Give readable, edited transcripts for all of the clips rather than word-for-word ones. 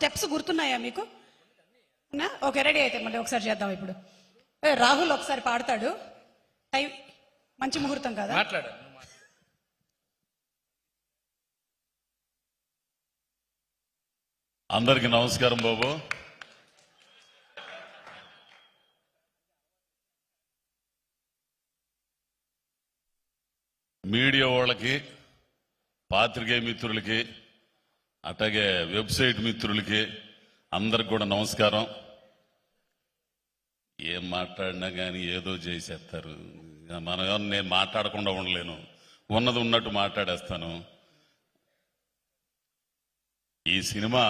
Steps గుర్తున్నాయా మీకు? Okay, ready అయితే మళ్ళీ ఒకసారి చేద్దాం. ఇప్పుడు రాహుల్ ఒకసారి పాడతాడు. టైం మంచి ముహూర్తం కదా, మాట్లాడు. అందరికి నమస్కారం బాబు. మీడియా వాళ్ళకి, పాత్రికేయ మిత్రులకి, అట్లాగే వెబ్సైట్ మిత్రులకి అందరికి కూడా నమస్కారం. ఏం మాట్లాడినా కానీ ఏదో చేసేస్తారు. నేను మాట్లాడకుండా ఉండలేను, ఉన్నది ఉన్నట్టు మాట్లాడేస్తాను. ఈ సినిమా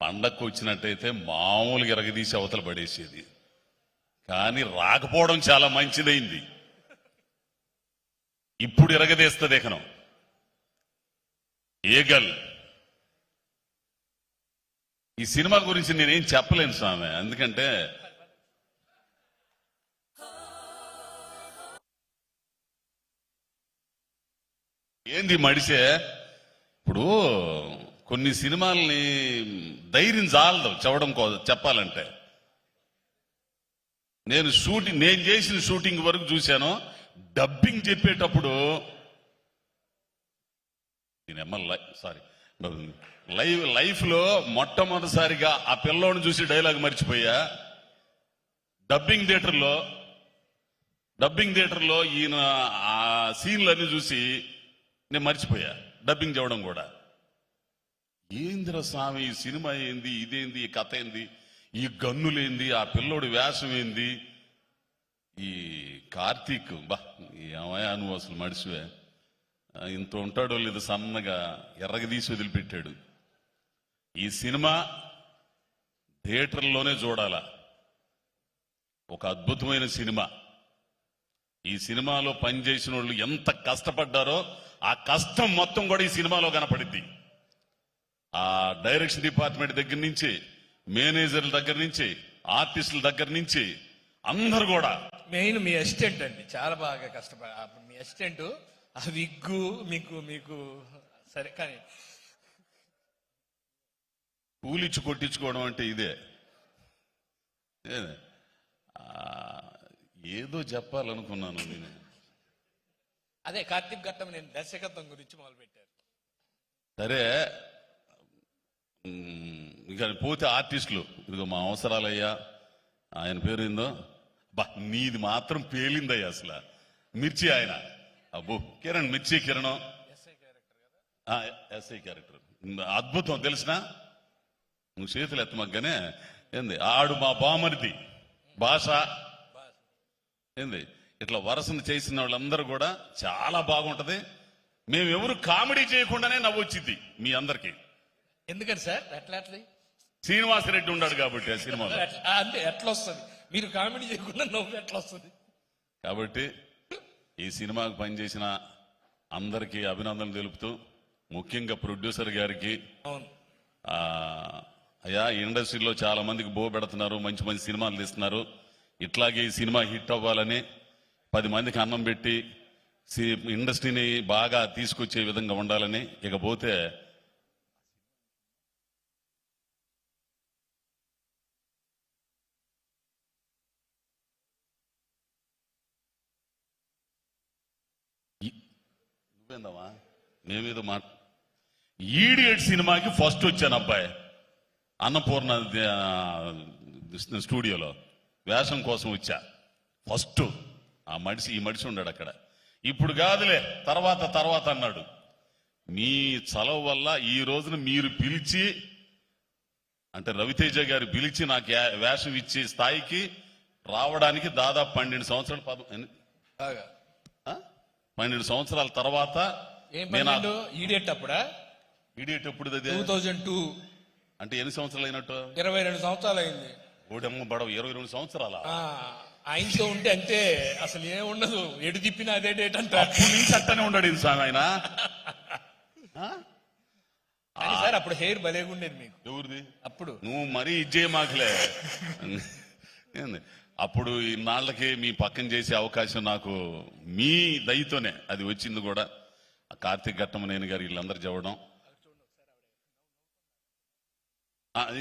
పండగకు వచ్చినట్టయితే మామూలుగా ఎరగదీసి అవతల పడేసేది, కానీ రాకపోవడం చాలా మంచిదైంది. ఇప్పుడు ఎరగదీస్తుంది ఎకనం ఏగల్. ఈ సినిమా గురించి నేనేం చెప్పలేను స్వామి, ఎందుకంటే ఏంది మడిసే. ఇప్పుడు కొన్ని సినిమాల్ని ధైర్యం చాలదు చెప్పాలంటే. నేను చేసిన షూటింగ్ వరకు చూశాను. డబ్బింగ్ చెప్పేటప్పుడు లైఫ్ లో మొట్టమొదటిసారిగా ఆ పిల్లోని చూసి డైలాగ్ మర్చిపోయా. డబ్బింగ్ థియేటర్లో ఈయన ఆ సీన్లన్నీ చూసి నేను మర్చిపోయా, డబ్బింగ్ చేయడం కూడా. ఏందిరా స్వామి, ఈ సినిమా ఏంది, ఇదేంది, ఈ కథ ఏంది, ఈ గన్నులేంది, ఆ పిల్లోడి వేషం ఏంది, ఈ కార్తీక్ బా ఏమయ్యా నువ్వు అసలు మడిసివే, ఇంత ఉంటాడో లేదు, సన్నగా ఎర్రగదీసి వదిలిపెట్టాడు. ఈ సినిమా థియేటర్లోనే చూడాలా, ఒక అద్భుతమైన సినిమా. ఈ సినిమాలో పనిచేసిన వాళ్ళు ఎంత కష్టపడ్డారో ఆ కష్టం మొత్తం కూడా ఈ సినిమాలో కనపడింది. ఆ డైరెక్షన్ డిపార్ట్మెంట్ దగ్గర నుంచి, మేనేజర్ల దగ్గర నుంచి, ఆర్టిస్టుల దగ్గర నుంచి అందరు కూడా. మెయిన్ మీ అసిస్టెంట్ అండి, చాలా బాగా కష్టపడ. మీ అసిస్టెంట్ ఆ విగ్గు మీకు సరే, కానీ కూలిచ్చి కొట్టించుకోవడం అంటే ఇదే. ఏదో చెప్పాలనుకున్నాను నేను. అదే కార్తీక్ ఘట్టం, నేను దర్శకత్వం గురించి మొదలు పెట్టారు. సరే, ఇక పోతే ఆర్టిస్టులు, ఇదిగో మా అవసరాలయ్యా, ఆయన పేరు ఏందో, బా నీది మాత్రం పేలిందయ్యా అసలు. మిర్చి ఆయన, అబ్బో కిరణ్, మిర్చి కిరణ్ ఎస్ఐ క్యారెక్టర్ అద్భుతం. తెలిసిన నువ్వు చేతులు ఎత్తమగ్గానే ఏంది, ఆడు మా బామరిది భాష ఏంది, ఇట్లా వరసను చేసిన వాళ్ళందరూ కూడా చాలా బాగుంటది. మేము ఎవరు కామెడీ చేయకుండానే నవ్వొచ్చింది మీ అందరికి. ఎందుకని సార్ అట్లా శ్రీనివాసరెడ్డి ఉన్నాడు కాబట్టి ఆ సినిమాలో. అంటే ఎట్లా వస్తుంది, మీరు కామెడీ చేయకుండా నవ్వు ఎట్లా వస్తుంది? కాబట్టి ఈ సినిమాకు పనిచేసిన అందరికీ అభినందనలు తెలుపుతూ, ముఖ్యంగా ప్రొడ్యూసర్ గారికి, అయ్యా ఇండస్ట్రీలో చాలా మందికి బో పెడుతున్నారు, మంచి మంచి సినిమాలు తీస్తున్నారు, ఇట్లాగే ఈ సినిమా హిట్ అవ్వాలని 10 మందికి అన్నం పెట్టి ఇండస్ట్రీని బాగా తీసుకొచ్చే విధంగా ఉండాలని. ఇకపోతే నువ్వేందమ్మా మేమేదో ఈడియట్ సినిమాకి ఫస్ట్ వచ్చాను అబ్బాయి, అన్నపూర్ణ స్టూడియోలో వేషం కోసం వచ్చా ఫస్ట్. ఈ మడిసి ఉన్నాడు అక్కడ. ఇప్పుడు కాదులే తర్వాత అన్నాడు. మీ చలవ వల్ల ఈ రోజున మీరు పిలిచి, అంటే రవితేజ గారు పిలిచి నాకు వేషం ఇచ్చే స్థాయికి రావడానికి దాదాపు 12 సంవత్సరాలు 12 సంవత్సరాల తర్వాత. ఈడియట్ అప్పుడా? ఈడియట్ ఎప్పుడు? 2002 అంటే ఎన్ని సంవత్సరాలు అయినట్టు? 22 సంవత్సరాలు అయింది. ఓడమ్మ బడవ 22 సంవత్సరాల ఆయనతో ఉంటే అంతే, అసలు ఏముండదు, ఎడు తిప్పిన అదే డేట్ అంటే చట్టనే ఉండడు స్వామి ఆయన. సార్ అప్పుడు హెయిర్ భలేగుండేది మీకు. ఎవరిది? అప్పుడు నువ్వు మరీ ఇజ్జే మాకులే. అప్పుడు ఇన్నాళ్ళకి మీ పక్కన చేసే అవకాశం నాకు మీ దయతోనే అది వచ్చింది కూడా. కార్తీక్ ఘట్టమనేని గారు వీళ్ళందరూ చెప్పడం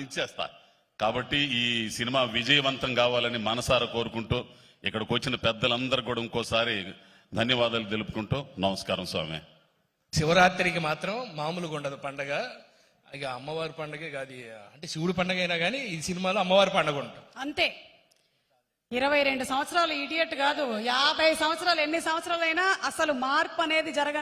ఇచ్చేస్తా. కాబట్టి ఈ సినిమా విజయవంతం కావాలని మనసారా కోరుకుంటూ ఇక్కడికి వచ్చిన పెద్దలందరూ కూడా ఇంకోసారి ధన్యవాదాలు తెలుపుకుంటూ నమస్కారం స్వామి. శివరాత్రికి మాత్రం మామూలుగా ఉండదు పండగ. ఇక అమ్మవారి పండగే కాదు, అంటే శివుడు పండగ అయినా కానీ ఈ సినిమాలో అమ్మవారి పండగ ఉంటుంది. అంతే. 22 సంవత్సరాలు ఇడియట్ కాదు, 50 సంవత్సరాలు, ఎన్ని సంవత్సరాలైనా అసలు మార్పు అనేది జరగని